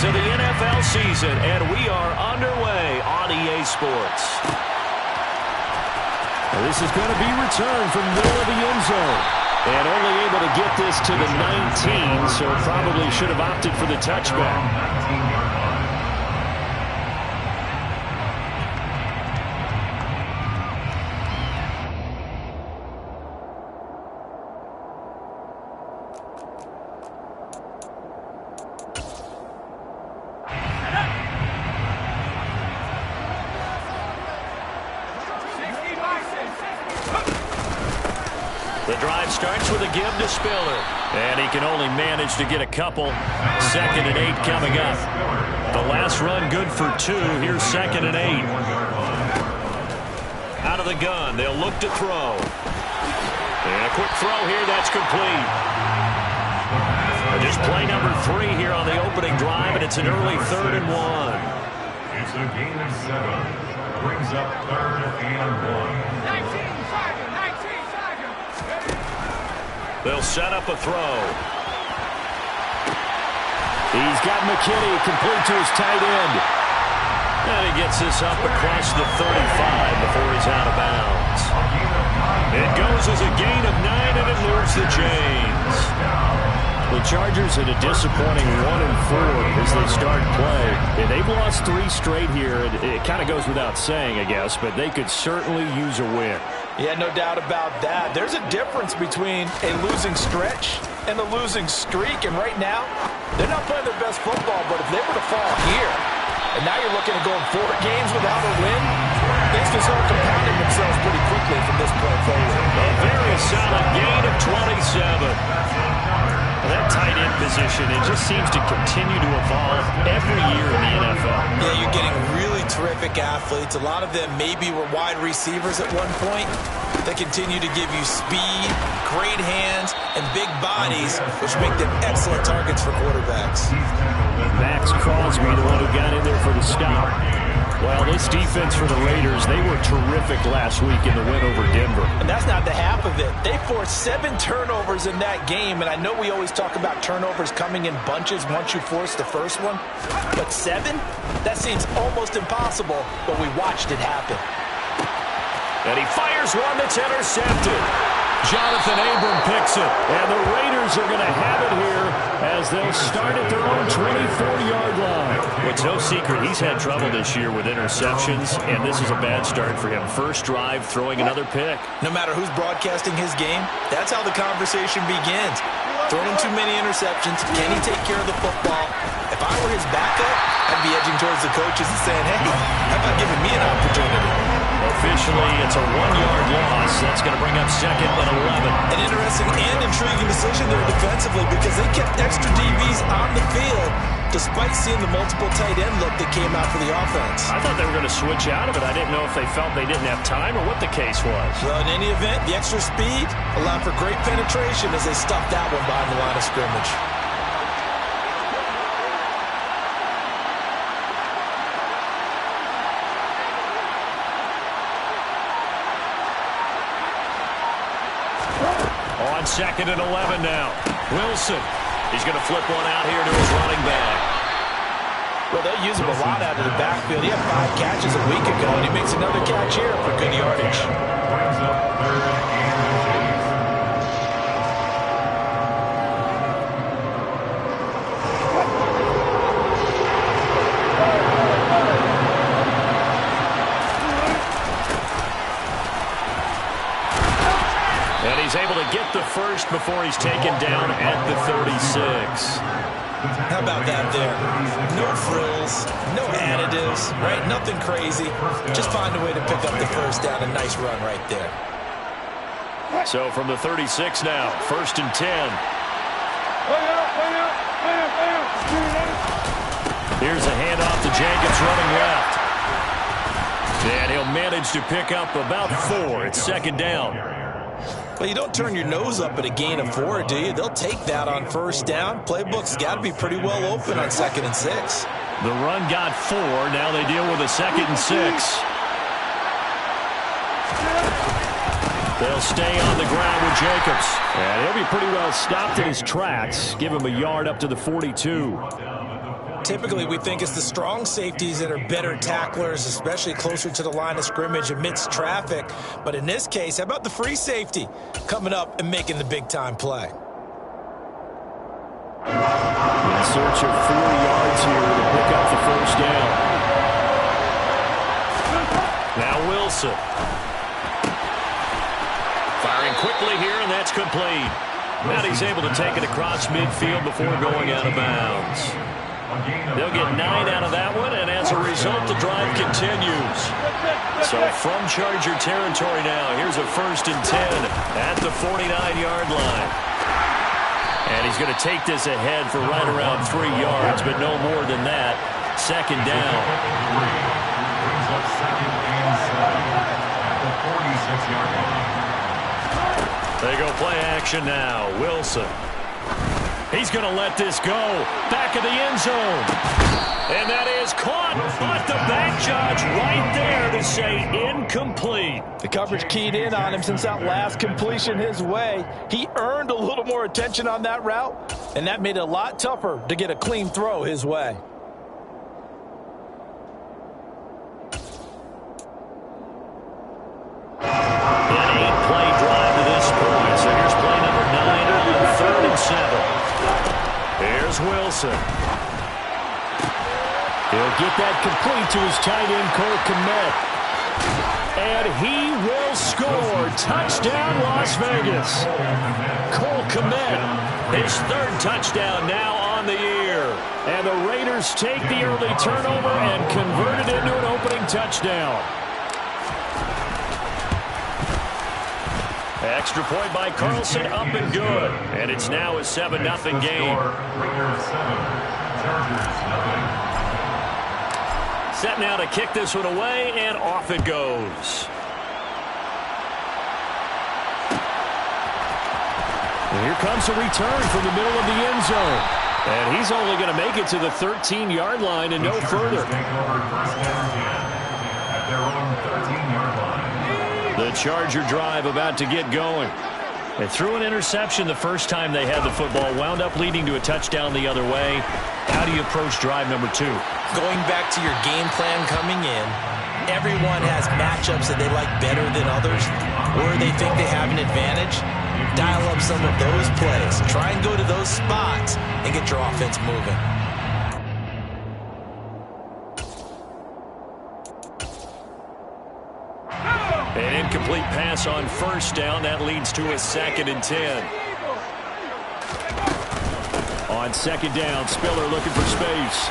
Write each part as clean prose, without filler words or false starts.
of the NFL season, and we are underway on EA Sports. This is going to be returned from middle of the end zone. And only able to get this to the 19, so probably should have opted for the touchback. The drive starts with a give to Spiller. And he can only manage to get a couple. 2nd and 8 coming up. The last run good for 2. Here's 2nd and 8. Out of the gun. They'll look to throw. And a quick throw here. That's complete. Just play number 3 here on the opening drive, and it's an early 3rd and 1. It's a gain of 7. Brings up 3rd and 1. 19 seconds. They'll set up a throw. He's got McKinney complete to his tight end. And he gets this up across the 35 before he's out of bounds. It goes as a gain of 9, and it moves the chains. The Chargers in a disappointing 1-4 as they start play. And they've lost 3 straight here. It kind of goes without saying, I guess, but they could certainly use a win. Yeah, no doubt about that. There's a difference between a losing stretch and a losing streak. And right now, they're not playing their best football, but if they were to fall here, and now you're looking at going 4 games without a win, things can start compounding themselves pretty quickly from this point forward. A very solid gain of 27. That tight end position, it just seems to continue to evolve every year in the NFL. Yeah, you're getting really terrific athletes. A lot of them maybe were wide receivers at one point. They continue to give you speed, great hands, and big bodies, which make them excellent targets for quarterbacks. Max Crosby, the one who got in there for the stop. Well, this defense for the Raiders, they were terrific last week in the win over Denver. And that's not the half of it. They forced 7 turnovers in that game, and I know we always talk about turnovers coming in bunches once you force the first one, but 7? That seems almost impossible, but we watched it happen. And he fires one that's intercepted. Jonathan Abram picks it, and the Raiders are going to have it here as they'll start at their own 24-yard line. Well, it's no secret he's had trouble this year with interceptions, and this is a bad start for him. First drive, throwing another pick. No matter who's broadcasting his game, that's how the conversation begins. Throwing too many interceptions, can he take care of the football? If I were his backup, I'd be edging towards the coaches and saying, hey, how about giving me an opportunity? Officially, it's a 1-yard loss. That's going to bring up 2nd and 11. An interesting and intriguing decision there defensively because they kept extra DBs on the field despite seeing the multiple tight end look that came out for the offense. I thought they were going to switch out of it. I didn't know if they felt they didn't have time or what the case was. Well, in any event, the extra speed allowed for great penetration as they stuffed that one behind the line of scrimmage. On 2nd and 11 now. Wilson. He's going to flip one out here to his running back. Well, they use him a lot out of the backfield. He had 5 catches a week ago, and he makes another catch here for good yardage. Brings up 3rd and 8. And he's able to get the first before he's taken down at the 36. How about that there? No frills, no additives, right? Nothing crazy. Just find a way to pick up the first down. A nice run right there. So from the 36 now, 1st and 10. Here's a handoff to Jacobs running left. And he'll manage to pick up about 4. It's 2nd down. Well, you don't turn your nose up at a gain of 4, do you? They'll take that on 1st down. Playbook's got to be pretty well open on 2nd and 6. The run got 4. Now they deal with a 2nd and 6. They'll stay on the ground with Jacobs. And he'll be pretty well stopped in his tracks. Give him a yard up to the 42. Typically, we think it's the strong safeties that are better tacklers, especially closer to the line of scrimmage amidst traffic. But in this case, how about the free safety coming up and making the big-time play? In search of 4 yards here to pick up the first down. Now Wilson. Firing quickly here, and that's complete. Now he's able to take it across midfield before going out of bounds. They'll get 9 out of that one, and as a result, the drive continues. So from Charger territory now, here's a 1st and 10 at the 49-yard line. And he's going to take this ahead for right around 3 yards, but no more than that. 2nd down. Brings up 2nd and 7 at the 46-yard line. They go play action now. Wilson. He's going to let this go. Back of the end zone. And that is caught. But the back judge right there to say incomplete. The coverage keyed in on him since that last completion his way. He earned a little more attention on that route, and that made it a lot tougher to get a clean throw his way. Wilson. He'll get that complete to his tight end, Cole Kmet. And he will score. Touchdown, Las Vegas. Cole Kmet, his 3rd touchdown now on the year. And the Raiders take the early turnover and convert it into an opening touchdown. Extra point by Carlson, up and good. And it's now a 7-0 game. Set now to kick this one away, and off it goes. And here comes a return from the middle of the end zone. And he's only going to make it to the 13-yard line and no further. The Charger drive about to get going. They threw an interception the first time they had the football, wound up leading to a touchdown the other way. How do you approach drive number 2? Going back to your game plan coming in, everyone has matchups that they like better than others, or they think they have an advantage. Dial up some of those plays. Try and go to those spots and get your offense moving. An incomplete pass on 1st down. That leads to a 2nd and 10. On 2nd down, Spiller looking for space.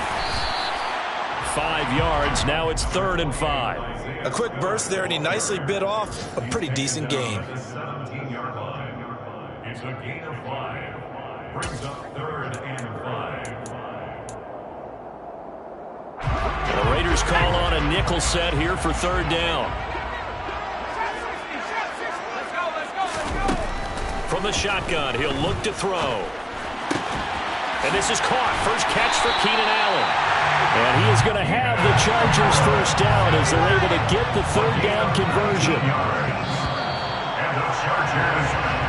5 yards. Now it's 3rd and 5. A quick burst there, and he nicely bit off a pretty decent gain. It's a gain of 5. Brings up 3rd and 5. The Raiders call on a nickel set here for 3rd down. From the shotgun, he'll look to throw. And this is caught. First catch for Keenan Allen. And he is going to have the Chargers' 1st down as they're able to get the 3rd down conversion.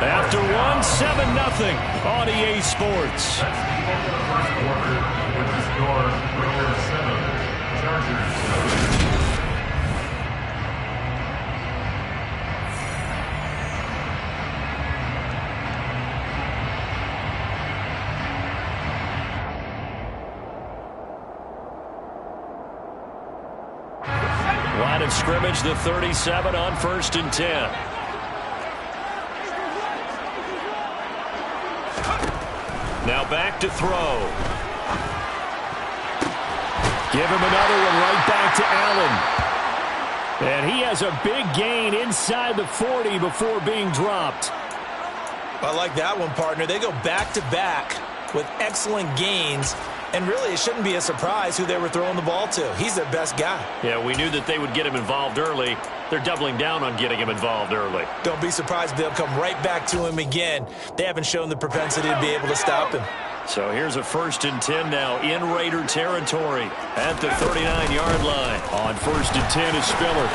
After one, 7-0 on EA Sports. With the score, Raiders 7, Chargers 7. Line of scrimmage, the 37 on 1st and 10. Now back to throw. Give him another one right back to Allen. And he has a big gain inside the 40 before being dropped. I like that one, partner. They go back-to-back with excellent gains. And really, it shouldn't be a surprise who they were throwing the ball to. He's their best guy. Yeah, we knew that they would get him involved early. They're doubling down on getting him involved early. Don't be surprised they'll come right back to him again. They haven't shown the propensity to be able to stop him. So here's a 1st and 10 now in Raider territory at the 39-yard line. On 1st and 10 is Spiller.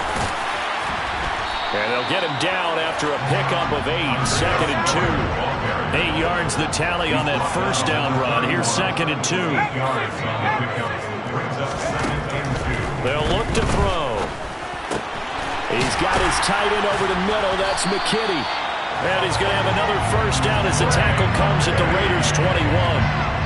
And they'll get him down after a pickup of 8, 2nd and 2. 8 yards the tally on that first down run. Here's 2nd and 2. They'll look to throw. He's got his tight end over the middle. That's McKinney. And he's going to have another first down as the tackle comes at the Raiders' 21.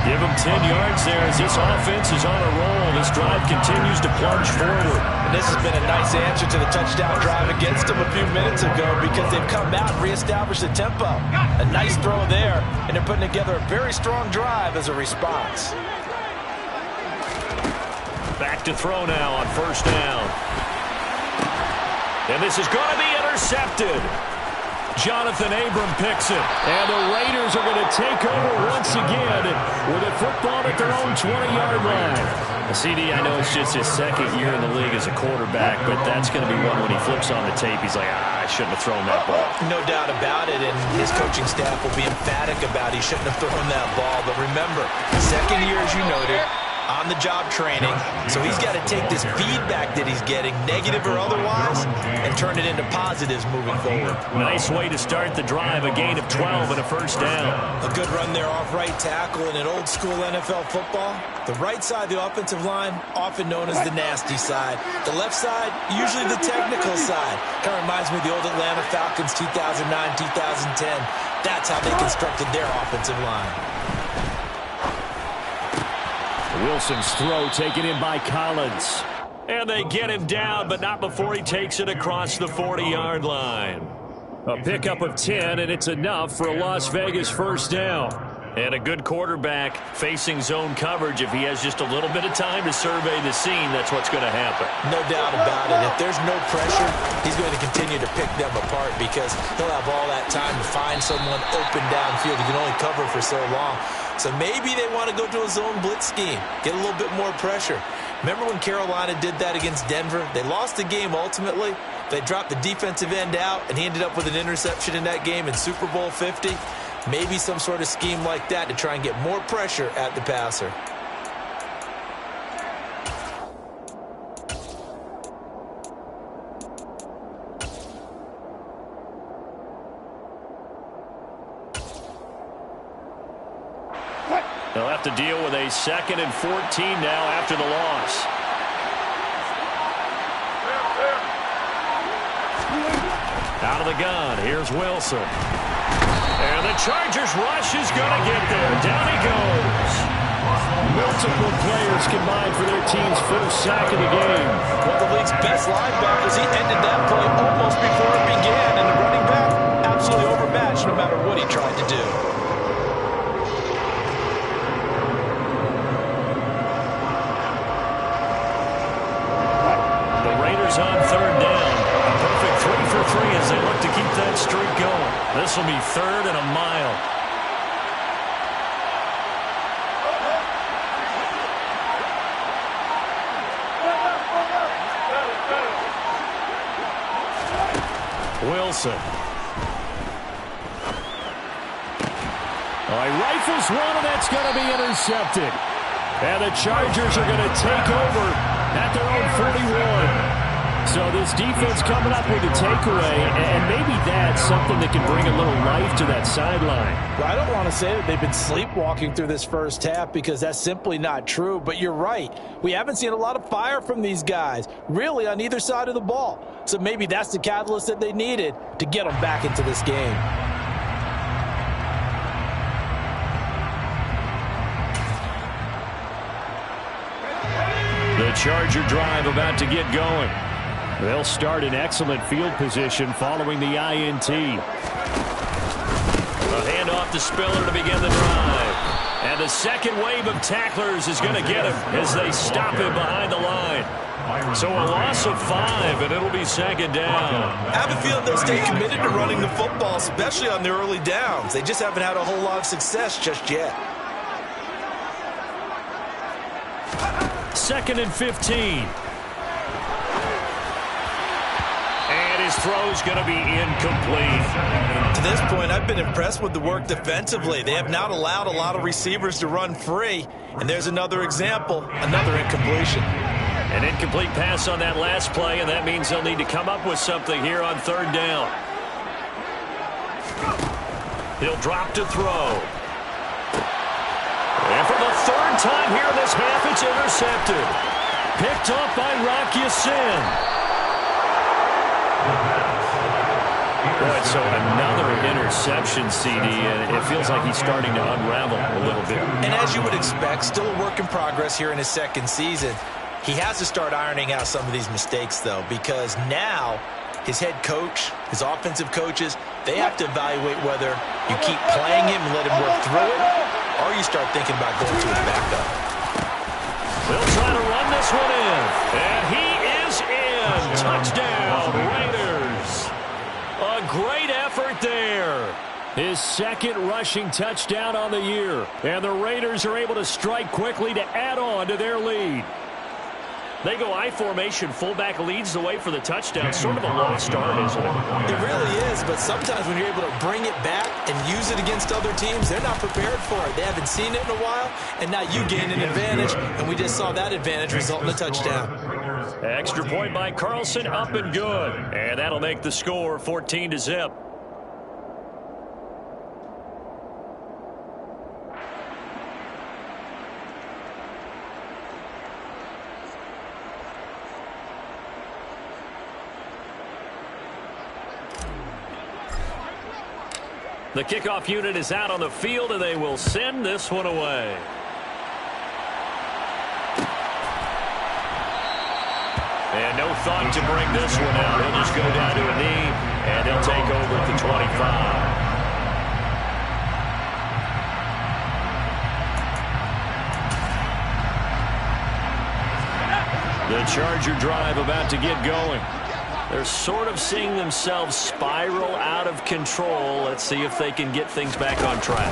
Give him 10 yards there as this offense is on a roll. This drive continues to plunge forward. And this has been a nice answer to the touchdown drive against them a few minutes ago because they've come out and reestablished the tempo. A nice throw there, and they're putting together a very strong drive as a response. Back to throw now on first down. And this is going to be intercepted. Jonathan Abram picks it. And the Raiders are going to take over once again with a football at their own 20-yard line. CD, I know it's just his second year in the league as a quarterback, but that's going to be one when he flips on the tape. He's like, I shouldn't have thrown that ball. No doubt about it, and his coaching staff will be emphatic about he shouldn't have thrown that ball. But remember, second year, as you noted, on-the-job training, so he's got to take this feedback that he's getting, negative or otherwise, and turn it into positives moving forward. Nice way to start the drive, a gain of 12 and a first down. A good run there off right tackle in an old-school NFL football. The right side of the offensive line, often known as the nasty side. The left side, usually the technical side. Kind of reminds me of the old Atlanta Falcons 2009, 2010. That's how they constructed their offensive line. Wilson's throw taken in by Collins. And they get him down, but not before he takes it across the 40-yard line. A pickup of 10, and it's enough for a Las Vegas first down. And a good quarterback facing zone coverage. If he has just a little bit of time to survey the scene, that's what's going to happen. No doubt about it. If there's no pressure, he's going to continue to pick them apart because he'll have all that time to find someone open downfield. He can only cover for so long. So maybe they want to go to a zone blitz scheme, get a little bit more pressure. Remember when Carolina did that against Denver? They lost the game ultimately. They dropped the defensive end out, and he ended up with an interception in that game in Super Bowl 50. Maybe some sort of scheme like that to try and get more pressure at the passer. They'll have to deal with a 2nd and 14 now after the loss. Out of the gun, here's Wilson. And the Chargers rush is going to get there. Down he goes. Multiple players combined for their team's first sack of the game. One of the league's best linebackers, he ended that play almost before it began, and the running back absolutely overmatched no matter what he tried to do. The Raiders on 3rd down. A perfect 3 for 3 as they look to keep that streak going. This will be 3rd and a mile. Wilson. He rifles one, and that's going to be intercepted. And the Chargers are going to take over at their own 41. So this defense coming up with a takeaway, and maybe that's something that can bring a little life to that sideline. Well, I don't want to say that they've been sleepwalking through this first half because that's simply not true, but you're right. We haven't seen a lot of fire from these guys, really, on either side of the ball. So maybe that's the catalyst that they needed to get them back into this game. The Charger drive about to get going. They'll start in excellent field position following the INT. A handoff to Spiller to begin the drive. And the second wave of tacklers is going to get him as they stop him behind the line. So a loss of 5, and it'll be 2nd down. I have a feeling they'll stay committed to running the football, especially on their early downs. They just haven't had a whole lot of success just yet. 2nd and 15. And his throw's going to be incomplete. To this point, I've been impressed with the work defensively. They have not allowed a lot of receivers to run free. And there's another example, another incompletion. An incomplete pass on that last play, and that means they'll need to come up with something here on third down. He'll drop to throw. And for the third time here in this half, it's intercepted. Picked off by Rock Ya-Sin. Right, so another interception, CD, and it feels like he's starting to unravel a little bit. And as you would expect, still a work in progress here in his second season. He has to start ironing out some of these mistakes, though, because now his head coach, his offensive coaches, they have to evaluate whether you keep playing him and let him work through it, or you start thinking about going to his backup. They'll try to run this one in, and he is in. Touchdown, Raiders. A great effort there. His second rushing touchdown on the year, and the Raiders are able to strike quickly to add on to their lead. They go I formation. Fullback leads the way for the touchdown. Sort of a lost start, isn't it? It really is, but sometimes when you're able to bring it back and use it against other teams, they're not prepared for it. They haven't seen it in a while, and now you gain an advantage, and we just saw that advantage result in a touchdown. Extra point by Carlson, up and good. And that'll make the score 14-0. The kickoff unit is out on the field, and they will send this one away. And no thought to bring this one out. He'll just go down to a knee, and they'll take over at the 25. The Charger drive about to get going. They're sort of seeing themselves spiral out of control. Let's see if they can get things back on track.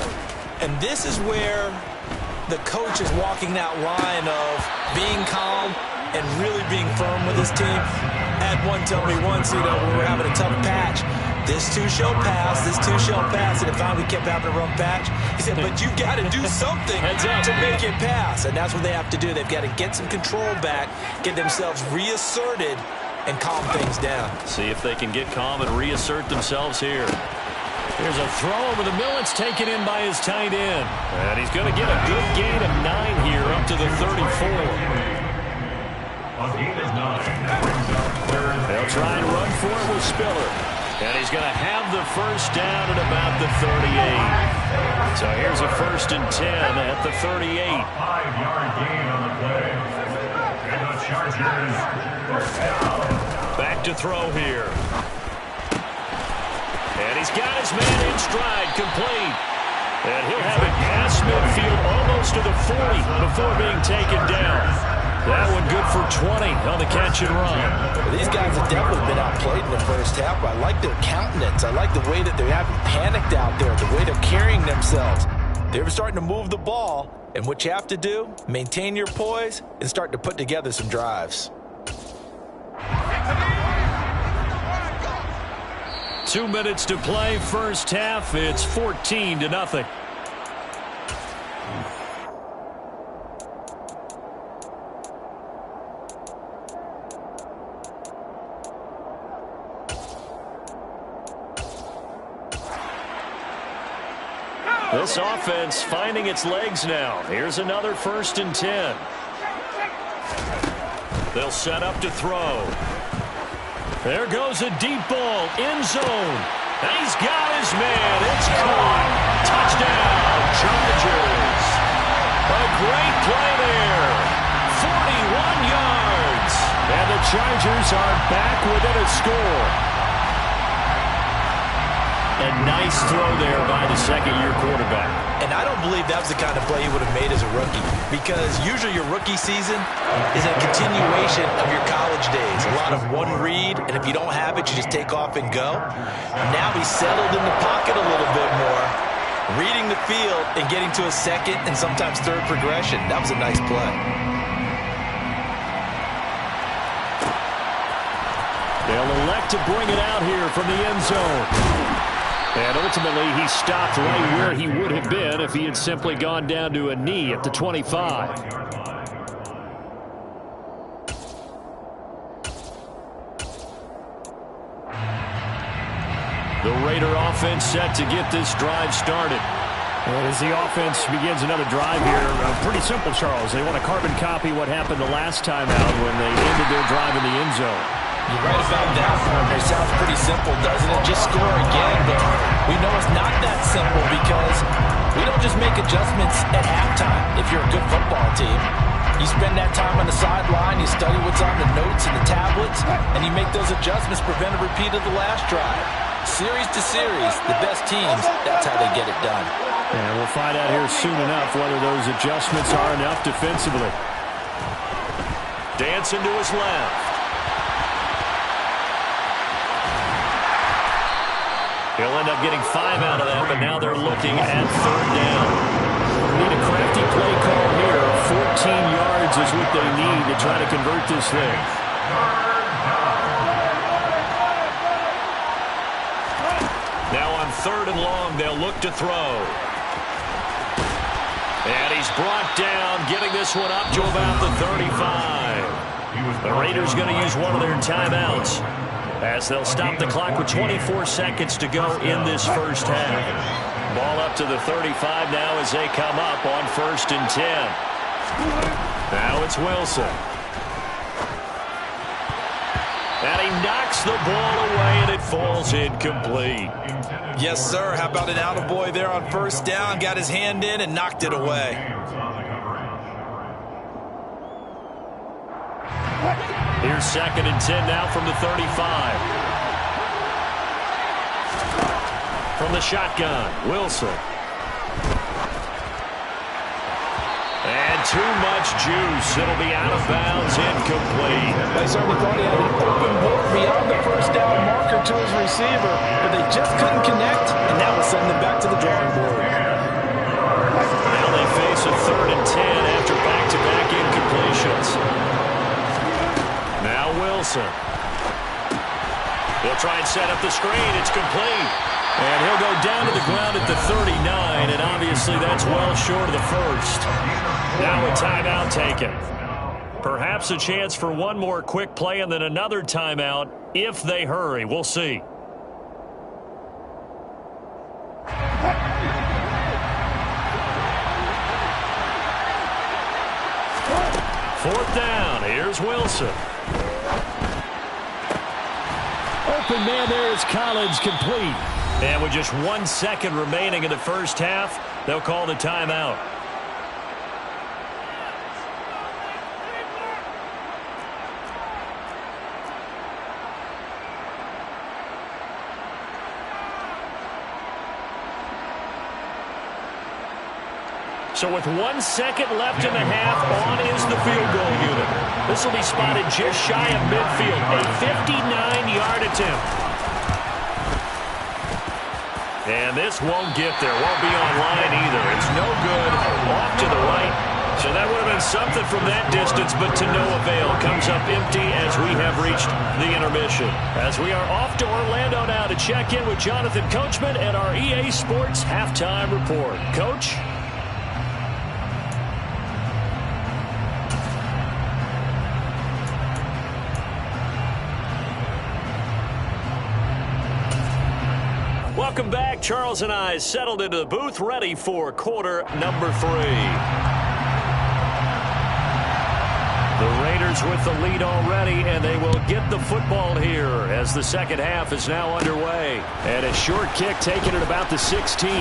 And this is where the coach is walking that line of being calm and really being firm with his team. I had one tell me once, when we were having a tough patch, this too shall pass, this too shall pass, and it finally kept having a rough patch. He said, but you got to do something to make it pass, and that's what they have to do. They've got to get some control back, get themselves reasserted, and calm things down. See if they can get calm and reassert themselves here. Here's a throw over the middle. It's taken in by his tight end. And he's going to get a good gain of 9 here up to the 34. They'll try and run for it with Spiller. And he's going to have the first down at about the 38. So here's a 1st and 10 at the 38. 5-yard gain on the play. And the Chargers first down. Back to throw here. And he's got his man in stride, complete. And he'll have it past midfield almost to the 40 before being taken down. That one good for 20 on the catch and run. These guys have definitely been outplayed in the first half. I like their countenance. I like the way that they haven't panicked out there, the way they're carrying themselves. They're starting to move the ball, and what you have to do, maintain your poise and start to put together some drives. 2 minutes to play, first half. It's 14-0. This offense finding its legs now. Here's another 1st and 10. They'll set up to throw. There goes a deep ball, end zone. And he's got his man. It's caught. Touchdown, Chargers. A great play there. 41 yards. And the Chargers are back within a score. A nice throw there by the second-year quarterback. And I don't believe that was the kind of play he would have made as a rookie, because usually your rookie season is a continuation of your college days. A lot of one read, and if you don't have it, you just take off and go. Now he's settled in the pocket a little bit more, reading the field and getting to a second and sometimes third progression. That was a nice play. They'll elect to bring it out here from the end zone. And ultimately, he stopped right where he would have been if he had simply gone down to a knee at the 25. The Raider offense set to get this drive started. And as the offense begins another drive here, pretty simple, Charles. They want to carbon copy what happened the last time out when they ended their drive in the end zone. You're right about that one. It sounds pretty simple, doesn't it? Just score again, but we know it's not that simple because we don't just make adjustments at halftime if you're a good football team. You spend that time on the sideline, you study what's on the notes and the tablets, and you make those adjustments, prevent a repeat of the last drive. Series to series, the best teams, that's how they get it done. And we'll find out here soon enough whether those adjustments are enough defensively. Dancing to his left. He'll end up getting 5 out of that, but now they're looking at third down. Need a crafty play call here. 14 yards is what they need to try to convert this thing. Now on third and long, they'll look to throw. And he's brought down, getting this one up to about the 35. The Raiders going to use one of their timeouts as they'll stop the clock with 24 seconds to go in this first half. Ball up to the 35 now as they come up on 1st and 10. Now it's Wilson. And he knocks the ball away, and it falls incomplete. Yes, sir. How about an attaboy there on 1st down? Got his hand in and knocked it away. Here's 2nd and 10 now from the 35. From the shotgun, Wilson. And too much juice. It'll be out of bounds, incomplete. I certainly thought he had an open book beyond the 1st down marker to his receiver, but they just couldn't connect, and that will send them back to the drawing board. Now they face a 3rd and 10 after back-to-back incompletions. Now Wilson. He'll try and set up the screen. It's complete. And he'll go down to the ground at the 39, and obviously that's well short of the 1st. Now a timeout taken. Perhaps a chance for one more quick play and then another timeout if they hurry. We'll see. Fourth down. Here's Wilson. Open man there is Collins, complete. And with just 1 second remaining in the first half, they'll call the timeout. So with 1 second left in the half, on is the field goal unit. This will be spotted just shy of midfield, a 59-yard attempt. And this won't get there, won't be on line either. It's no good, off to the right. So that would have been something from that distance, but to no avail. Comes up empty as we have reached the intermission. As we are off to Orlando now to check in with Jonathan Coachman and our EA Sports Halftime Report. Coach? Welcome back. Charles and I settled into the booth, ready for quarter number 3. The Raiders with the lead already, and they will get the football here as the second half is now underway. And a short kick taken at about the 16.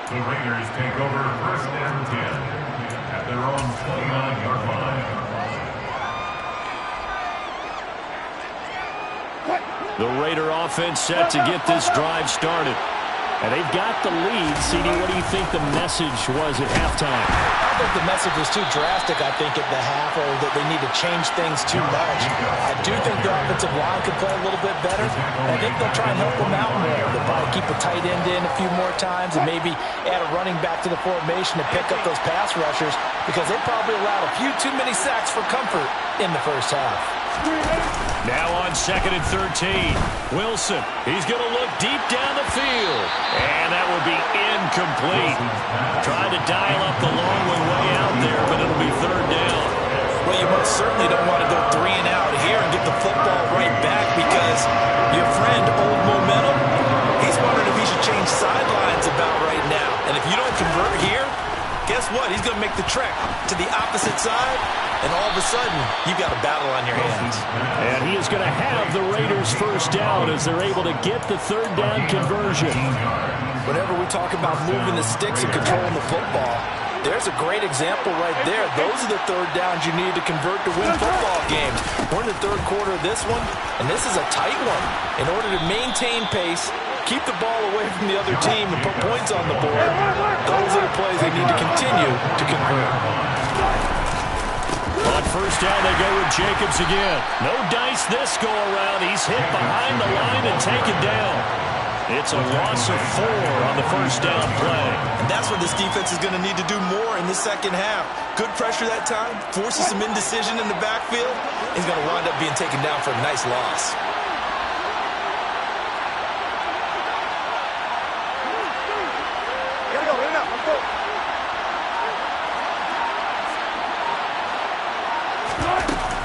The Raiders take over 1st and 10 at their own 29-yard line. The Raider offense set to get this drive started. And they've got the lead. CD, what do you think the message was at halftime? I think the message was too drastic, I think, at the half, or that they need to change things too much. I do think their offensive line could play a little bit better. I think they'll try and help them out more. They'll probably keep a tight end in a few more times and maybe add a running back to the formation to pick up those pass rushers because they probably allowed a few too many sacks for comfort in the first half. Now on 2nd and 13. Wilson, he's going to look deep down the field. And that will be incomplete. Trying to dial up the long way out there, but it'll be 3rd down. Well, you most certainly don't want to go 3 and out here and get the football right back because what? He's going to make the trek to the opposite side, and all of a sudden, you've got a battle on your hands. And he is going to have the Raiders first down as they're able to get the third down conversion. Whenever we talk about moving the sticks and controlling the football, there's a great example right there. Those are the third downs you need to convert to win football games. We're in the third quarter of this one, and this is a tight one. In order to maintain pace, keep the ball away from the other team, and put points on the board, those are the plays they need to continue to convert. On first down, they go with Jacobs again. No dice this go-around. He's hit behind the line and taken down. It's a loss of 4 on the first down play. And that's what this defense is going to need to do more in the second half. Good pressure that time, forces some indecision in the backfield. He's going to wind up being taken down for a nice loss.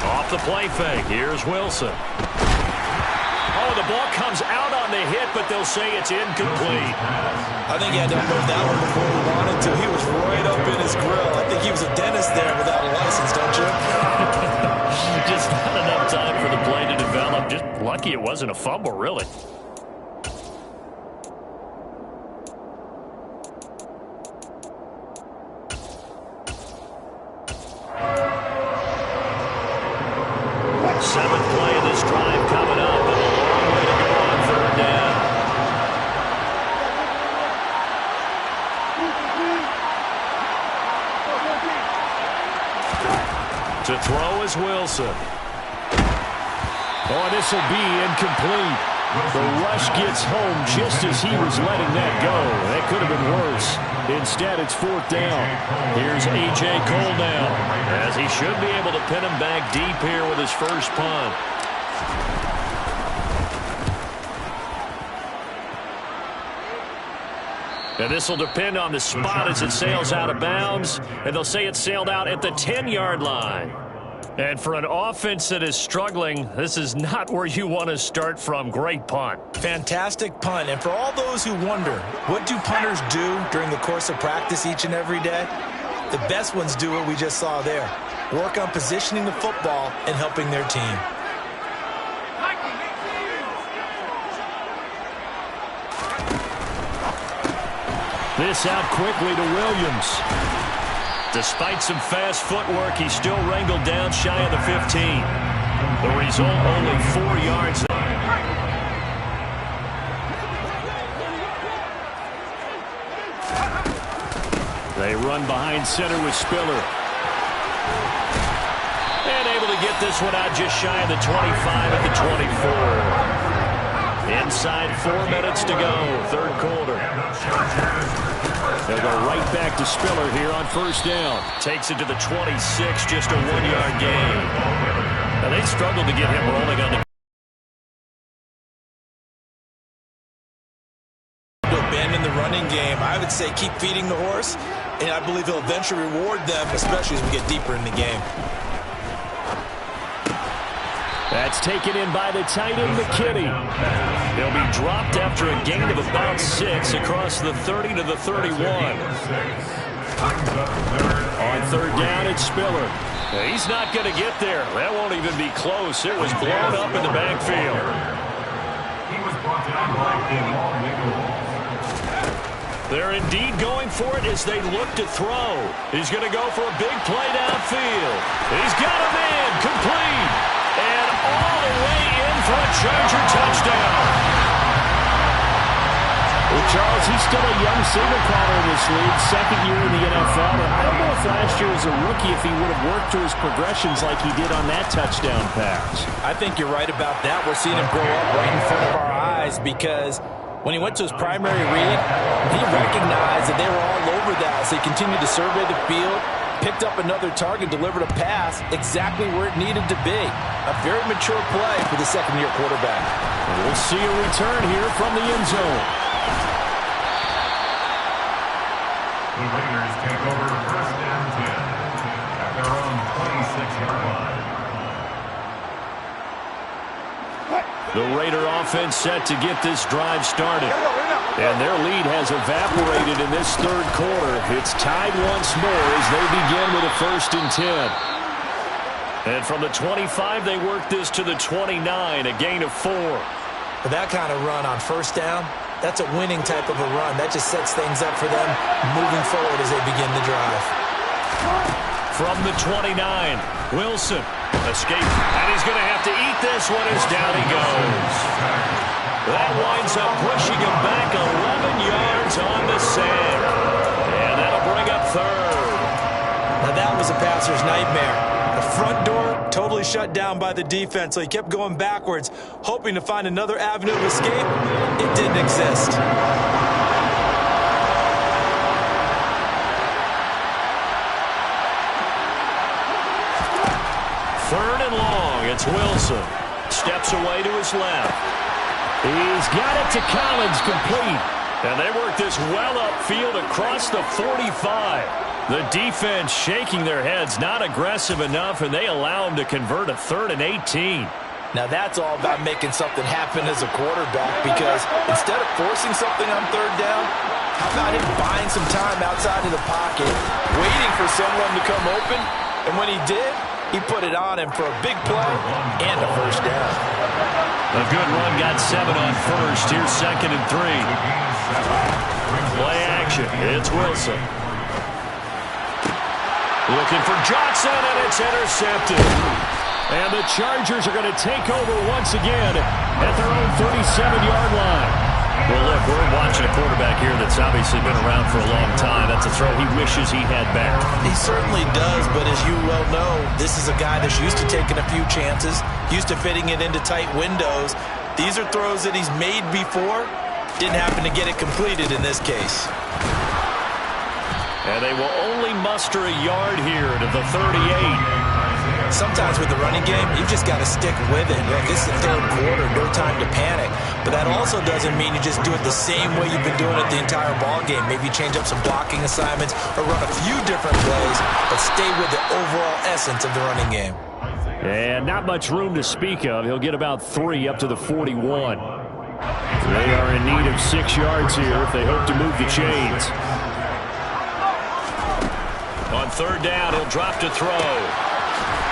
Off the play fake, here's Wilson. Oh, the ball comes out on the hit, but they'll say it's incomplete. I think he had to unload that one before he wanted to. He was right up in his grill. I think he was a dentist there without a license, don't you? Just not enough time for the play to develop. Just lucky it wasn't a fumble, really. Seventh play of this drive coming up, and a long way to go on third down. To throw is Wilson. Oh, this will be incomplete. The rush gets home just as he was letting that go. That could have been worse. Instead, it's fourth down. Here's A.J. Cole now, as he should be able to pin him back deep here with his first punt. And this will depend on the spot as it sails out of bounds, and they'll say it sailed out at the 10-yard line. And for an offense that is struggling, this is not where you want to start from. Great punt. Fantastic punt. And for all those who wonder, what do punters do during the course of practice each and every day? The best ones do what we just saw there. Work on positioning the football and helping their team. This out quickly to Williams. Despite some fast footwork, he's still wrangled down shy of the 15. The result, only 4 yards. They run behind center with Spiller. And able to get this one out just shy of the 25 at the 24. Inside 4 minutes to go, third quarter. They'll go right back to Spiller here on first down. Takes it to the 26, just a 1-yard gain. Now they struggled to get him rolling on the abandon the running game. I would say keep feeding the horse, and I believe he'll eventually reward them, especially as we get deeper in the game. That's taken in by the tight end, McKinney. They'll be dropped after a gain of about 6 across the 30 to the 31. On third down, it's Spiller. He's not going to get there. That won't even be close. It was blown up in the backfield. He was brought down by They're indeed going for it as they look to throw. He's going to go for a big play downfield. He's got a man complete. And all the way in for a Charger touchdown. Well, Charles, he's still a young signal caller in this league, second year in the NFL. And I don't know if last year as a rookie if he would have worked through his progressions like he did on that touchdown pass. I think you're right about that. We're seeing him grow up right in front of our eyes because when he went to his primary read, he recognized that they were all over that. So he continued to survey the field, picked up another target, delivered a pass exactly where it needed to be. A very mature play for the second-year quarterback. We'll see a return here from the end zone. The Raiders take over first down 10 at their own 26-yard line. The Raider offense set to get this drive started. And their lead has evaporated in this third quarter. It's tied once more as they begin with a 1st and 10. And from the 25, they work this to the 29, a gain of 4. With that kind of run on 1st down, that's a winning type of a run. That just sets things up for them moving forward as they begin the drive. From the 29, Wilson escapes, and he's going to have to eat this one as down he goes. That winds up pushing him back 11 yards on the sack. And that'll bring up 3rd. Now that was a passer's nightmare. The front door totally shut down by the defense, so he kept going backwards, hoping to find another avenue of escape. It didn't exist. 3rd and long. It's Wilson. Steps away to his left. He's got it to Collins, complete. And they work this well upfield across the 45. The defense shaking their heads, not aggressive enough, and they allow him to convert a 3rd and 18. Now that's all about making something happen as a quarterback, because instead of forcing something on 3rd down, how about him buying some time outside of the pocket, waiting for someone to come open, and when he did, he put it on him for a big play and a 1st down. A good run got 7 on 1st. Here's 2nd and 3. Play action. It's Wilson. Looking for Johnson, and it's intercepted. And the Chargers are going to take over once again at their own 37-yard line. Well, look, we're watching a quarterback here that's obviously been around for a long time. That's a throw he wishes he had back. He certainly does, but as you well know, this is a guy that's used to taking a few chances, used to fitting it into tight windows. These are throws that he's made before. Didn't happen to get it completed in this case. And they will only muster a yard here to the 38. Sometimes with the running game, you've just got to stick with it. Look, this is the 3rd quarter, no time to panic. But that also doesn't mean you just do it the same way you've been doing it the entire ball game. Maybe change up some blocking assignments or run a few different plays, but stay with the overall essence of the running game. And not much room to speak of. He'll get about 3 up to the 41. They are in need of 6 yards here if they hope to move the chains. On 3rd down, he'll drop to throw.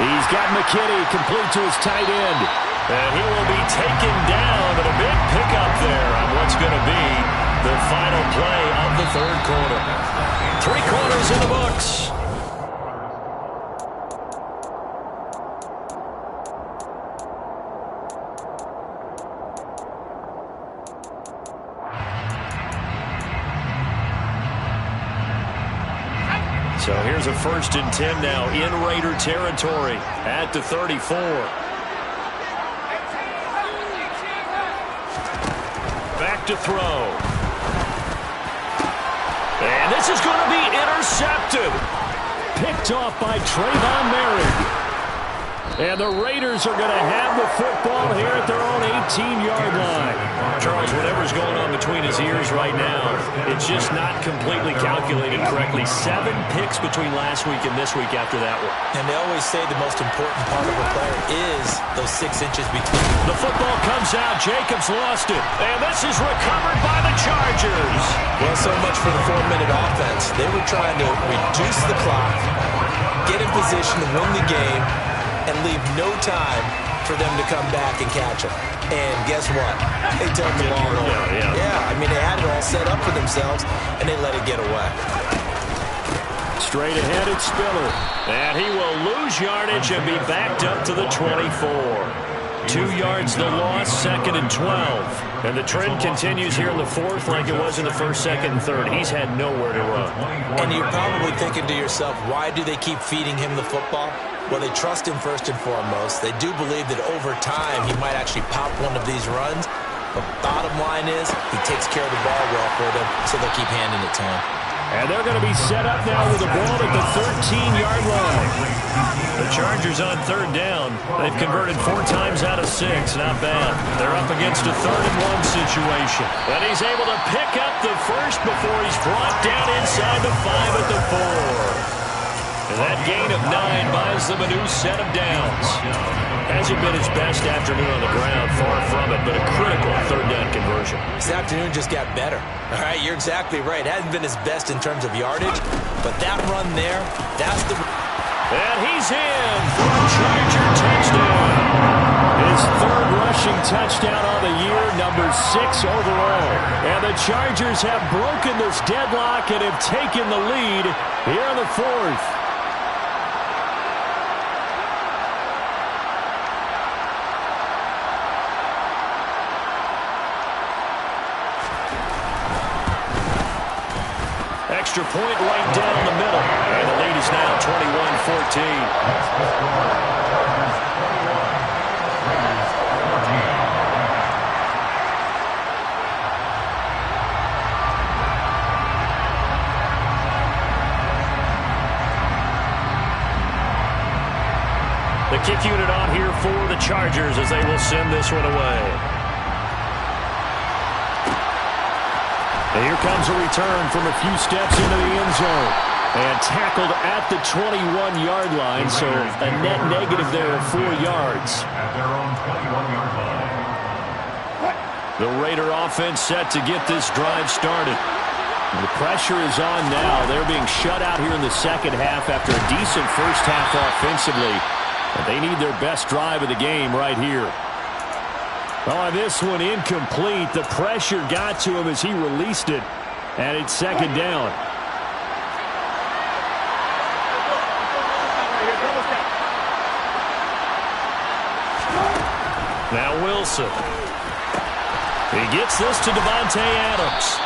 He's got McKinney complete to his tight end. And he will be taken down, but a big pickup there on what's going to be the final play of the 3rd quarter. 3 quarters in the books. So here's a 1st and 10 now in Raider territory at the 34. Back to throw. And this is going to be intercepted. Picked off by Trayvon Merrick. And the Raiders are going to have the football here at their own 18-yard line. Charles, whatever's going on between his ears right now, it's just not completely calculated correctly. 7 picks between last week and this week after that one. And they always say the most important part of a player is those 6 inches between. The football comes out. Jacobs lost it. And this is recovered by the Chargers. Well, so much for the 4-minute offense. They were trying to reduce the clock, get in position to win the game, and leave no time for them to come back and catch him. And guess what? They turned the ball over. Yeah, I mean, they had it all set up for themselves, and they let it get away. Straight ahead, it's Spiller. And he will lose yardage and be backed up to the 24. 2 yards the loss, 2nd and 12. And the trend continues here in the 4th like it was in the 1st, 2nd, and 3rd. He's had nowhere to run. And you're probably thinking to yourself, why do they keep feeding him the football? Well, they trust him first and foremost. They do believe that over time he might actually pop one of these runs. But bottom line is he takes care of the ball well for them, so they'll keep handing it to him. And they're going to be set up now with the ball at the 13-yard line. The Chargers on 3rd down. They've converted 4 times out of 6. Not bad. They're up against a 3rd and 1 situation. And he's able to pick up the first before he's brought down inside the 5 at the 4. And that gain of 9 buys them a new set of downs. Hasn't been his best afternoon on the ground, far from it, but a critical third down conversion. This afternoon just got better. All right, you're exactly right. Hasn't been his best in terms of yardage, but that run there, that's the... And he's in for a Charger touchdown. His third rushing touchdown on the year, number 6 overall. And the Chargers have broken this deadlock and have taken the lead here in the fourth. Extra point right down the middle. And the lead is now 21-14. The kick unit on here for the Chargers as they will send this one away. And here comes a return from a few steps into the end zone. And tackled at the 21-yard line, so a net negative there of 4 yards. At their own 21-yard line. The Raider offense set to get this drive started. The pressure is on now. They're being shut out here in the second half after a decent first half offensively. But they need their best drive of the game right here. Oh, this one incomplete. The pressure got to him as he released it. And it's second down. Now Wilson. He gets this to Devontae Adams.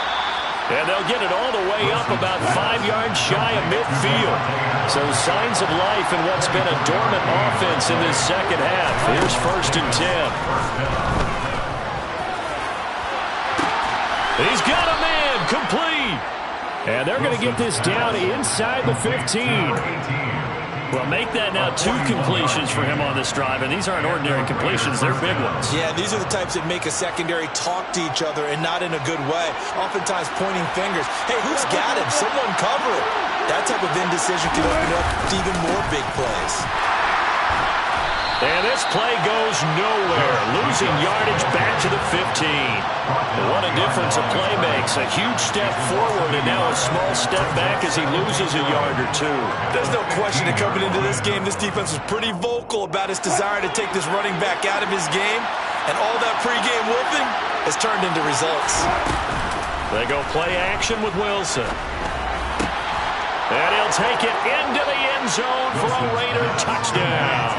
And they'll get it all the way up about 5 yards shy of midfield. So signs of life in what's been a dormant offense in this second half. Here's 1st and 10. He's got a man complete. And they're going to get this down inside the 15. Well, make that now 2 completions for him on this drive, and these aren't ordinary completions. They're big ones. Yeah, these are the types that make a secondary talk to each other and not in a good way. Oftentimes pointing fingers. Hey, who's got him? Someone cover it. That type of indecision can open up to even more big plays. And this play goes nowhere. Losing yardage back to the 15. What a difference a play makes. A huge step forward and now a small step back as he loses a yard or 2. There's no question that coming into this game, this defense was pretty vocal about its desire to take this running back out of his game. And all that pregame wolfing has turned into results. They go play action with Wilson. And he'll take it into the end zone for a Raider touchdown.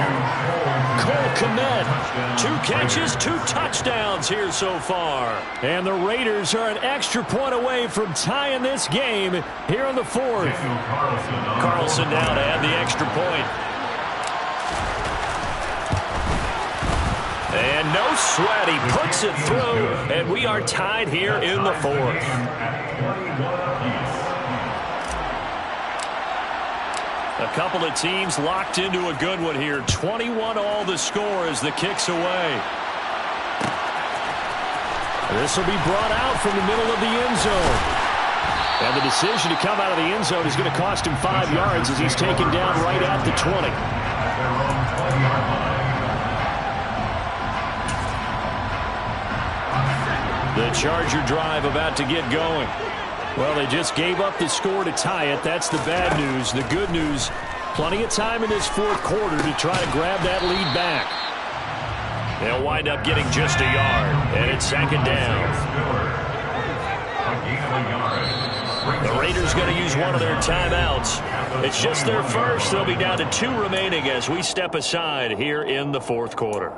Cole Kmet, 2 catches, 2 touchdowns here so far. And the Raiders are an extra point away from tying this game here in the fourth. Carlson now to add the extra point. And no sweat, he puts it through, and we are tied here in the fourth. A couple of teams locked into a good one here. 21 all the score as the kick's away. This will be brought out from the middle of the end zone. And the decision to come out of the end zone is going to cost him 5 yards as he's taken down right at the 20. The Charger drive about to get going. Well, they just gave up the score to tie it. That's the bad news. The good news, plenty of time in this fourth quarter to try to grab that lead back. They'll wind up getting just a yard, and it's second down. The Raiders going to use one of their timeouts. It's just their first. They'll be down to 2 remaining as we step aside here in the fourth quarter.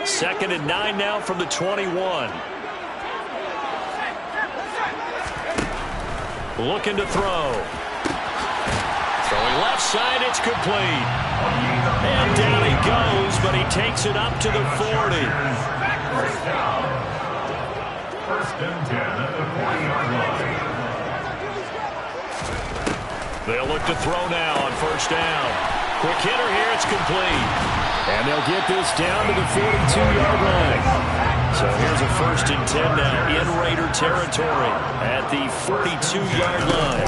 Second and 9 now from the 21. Looking to throw. Throwing left side, it's complete. And down he goes, but he takes it up to the 40. First and 10 at the 40-yard line. They'll look to throw now on first down. Quick hitter here, it's complete. And they'll get this down to the 42-yard line. So here's a 1st and 10 now in Raider territory at the 42-yard line.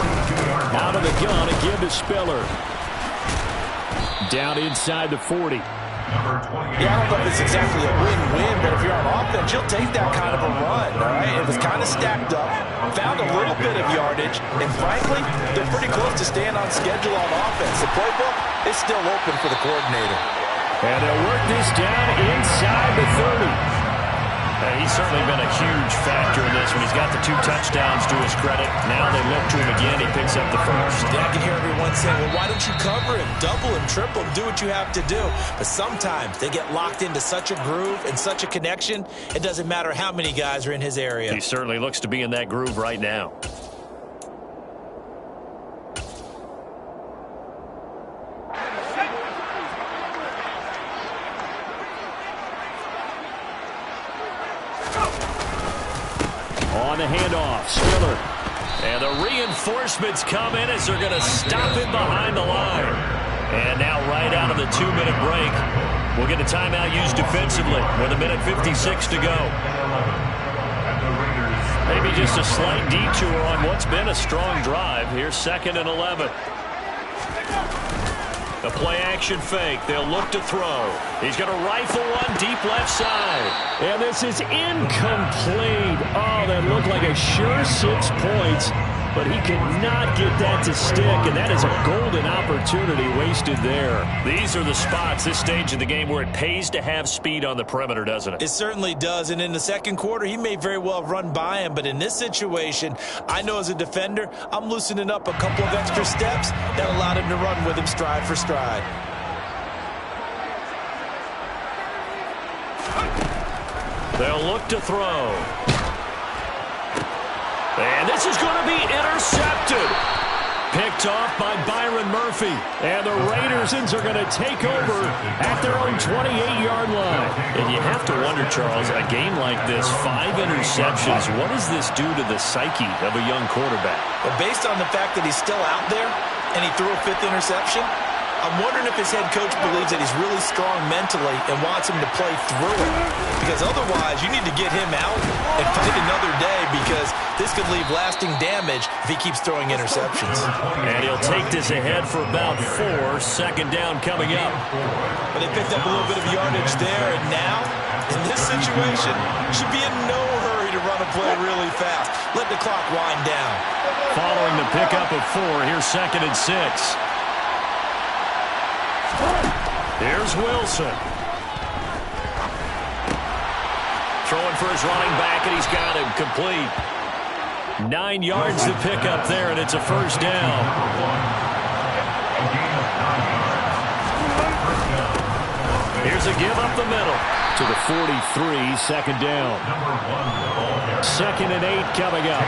Out of the gun, a give to Spiller. Down inside the 40. Yeah, I don't know if it's exactly a win-win, but if you're on offense, you'll take that kind of a run, all right? It was kind of stacked up, found a little bit of yardage, and frankly, they're pretty close to staying on schedule on offense. The playbook is still open for the coordinator. And they'll work this down inside the 30. He's certainly been a huge factor in this one. He's got the 2 touchdowns to his credit. Now they look to him again. He picks up the 1st. Yeah, I can hear everyone saying, well, why don't you cover him, double him, triple him, do what you have to do. But sometimes they get locked into such a groove and such a connection, it doesn't matter how many guys are in his area. He certainly looks to be in that groove right now. On the handoff, Spiller. And the reinforcements come in as they're going to stop him behind the line. And now right out of the 2-minute break, we'll get a timeout used defensively with 1:56 to go. Maybe just a slight detour on what's been a strong drive. Here's 2nd and 11. A play-action fake. They'll look to throw. He's going to rifle one deep left side. And this is incomplete. Oh, that looked like a sure 6 points, but he could not get that to stick, and that is a golden opportunity wasted there. These are the spots, this stage of the game, where it pays to have speed on the perimeter, doesn't it? It certainly does, and in the second quarter, he may very well run by him, but in this situation, I know as a defender, I'm loosening up a couple of extra steps that allowed him to run with him stride for stride. They'll look to throw. And this is going to be intercepted. Picked off by Byron Murphy. And the Raidersons are going to take over at their own 28-yard line. And you have to wonder, Charles, a game like this, 5 interceptions, what does this do to the psyche of a young quarterback? But based on the fact that he's still out there and he threw a 5th interception, I'm wondering if his head coach believes that he's really strong mentally and wants him to play through it. Because otherwise, you need to get him out and fight another day, because this could leave lasting damage if he keeps throwing interceptions. And he'll take this ahead for about 4. 2nd down coming up. But they picked up a little bit of yardage there, and now, in this situation, should be in no hurry to run a play really fast. Let the clock wind down. Following the pickup of 4, here's 2nd and 6. Here's Wilson. Throwing for his running back, and he's got him complete. 9 yards to pick up there, and it's a 1st down. Here's a give up the middle. To the 43, 2nd down. 2nd and 8 coming up.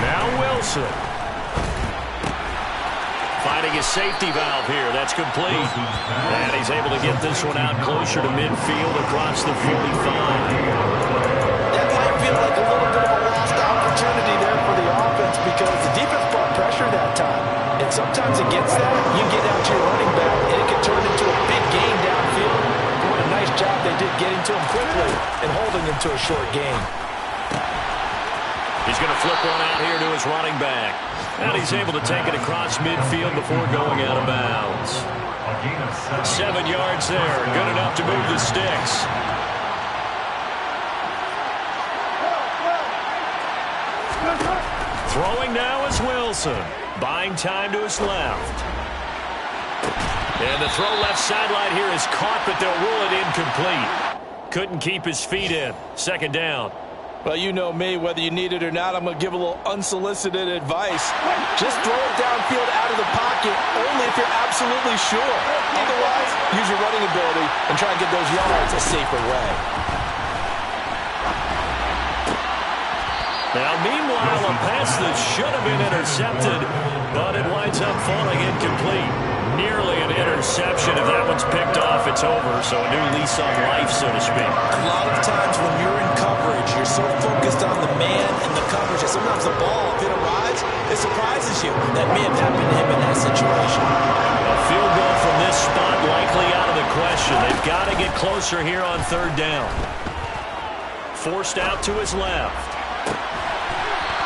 Now Wilson. Finding his safety valve here. That's complete. And he's able to get this one out closer to midfield across the 45. That might feel like a little bit of a lost opportunity there for the offense, because the defense brought pressure that time. And sometimes against that, you get out to your running back, and it can turn into a big gain downfield. But what a nice job they did getting to him quickly and holding him to a short gain. He's going to flip one out here to his running back. And he's able to take it across midfield before going out of bounds. 7 yards there. Good enough to move the sticks. Throwing now is Wilson. Buying time to his left. And the throw left sideline here is caught, but they'll rule it incomplete. Couldn't keep his feet in. 2nd down. Well, you know me, whether you need it or not, I'm going to give a little unsolicited advice. Just throw it downfield out of the pocket, only if you're absolutely sure. Otherwise, use your running ability and try and get those yards a safer way. Now, meanwhile, a pass that should have been intercepted, but it winds up falling incomplete. Nearly an interception. If that one's picked off, it's over. So a new lease on life, so to speak. A lot of times when you're in coverage, you're so focused on the man and the coverage that sometimes the ball, if it arrives, it surprises you. That may have happened to him in that situation. A field goal from this spot likely out of the question. They've got to get closer here on third down. Forced out to his left.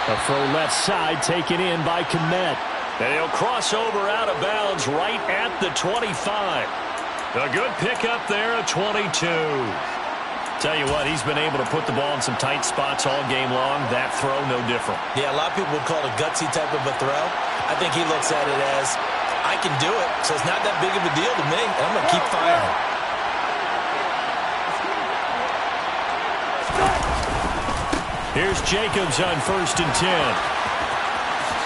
A throw left side taken in by Kmet. And he'll cross over out of bounds right at the 25. A good pickup there at 22. Tell you what, he's been able to put the ball in some tight spots all game long. That throw, no different. Yeah, a lot of people would call it a gutsy type of a throw. I think he looks at it as, I can do it, so it's not that big of a deal to me, and I'm going to keep firing. Here's Jacobs on 1st and 10.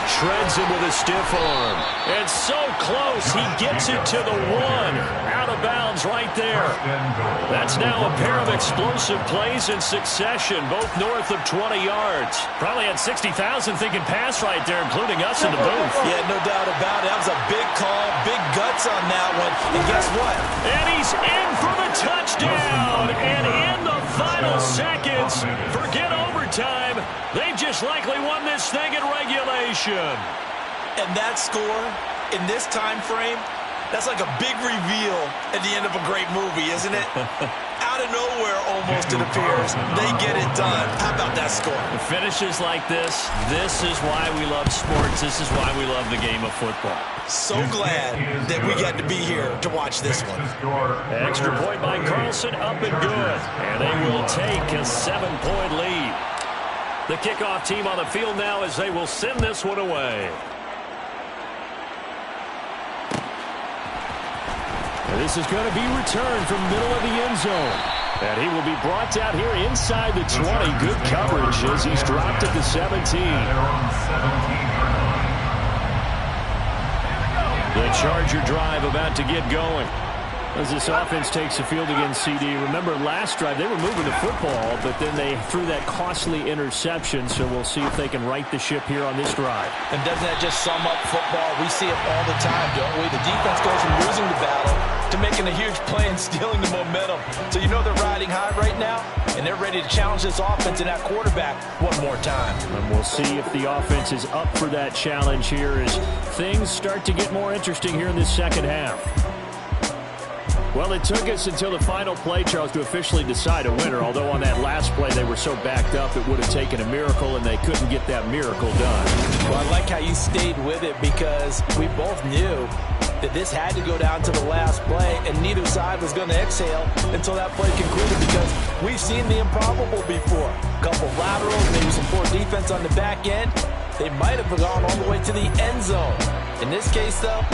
Shreds him with a stiff arm. And so close, he gets it to the 1. Out of bounds right there. That's now a pair of explosive plays in succession, both north of 20 yards. Probably had 60,000 thinking pass right there, including us in the booth. Yeah, no doubt about it. That was a big call, big guts on that one. And guess what? And he's in for the touchdown. And in the final seconds, forget overtime. They just likely won this thing in regulation. And that score in this time frame, that's like a big reveal at the end of a great movie, isn't it? Out of nowhere, almost, it appears. They get it done. How about that score? The finishes like this is why we love sports. This is why we love the game of football. So glad that we got to be here to watch this one. Extra point by Carlson, up and good. And they will take a 7-point lead. The kickoff team on the field now as they will send this one away. And this is going to be returned from middle of the end zone. And he will be brought down here inside the 20. Good coverage as he's dropped at the 17. The Charger drive about to get going. As this offense takes the field against CD. Remember last drive they were moving the football, but then they threw that costly interception. So we'll see if they can right the ship here on this drive. And doesn't that just sum up football? We see it all the time, don't we? The defense goes from losing the battle to making a huge play and stealing the momentum. So you know they're riding high right now, and they're ready to challenge this offense and that quarterback one more time. And we'll see if the offense is up for that challenge here as things start to get more interesting here in this second half. Well, it took us until the final play, Charles, to officially decide a winner, although on that last play they were so backed up it would have taken a miracle, and they couldn't get that miracle done. Well, I like how you stayed with it because we both knew that this had to go down to the last play, and neither side was going to exhale until that play concluded because we've seen the improbable before. A couple laterals, maybe some poor defense on the back end. They might have gone all the way to the end zone. In this case, though,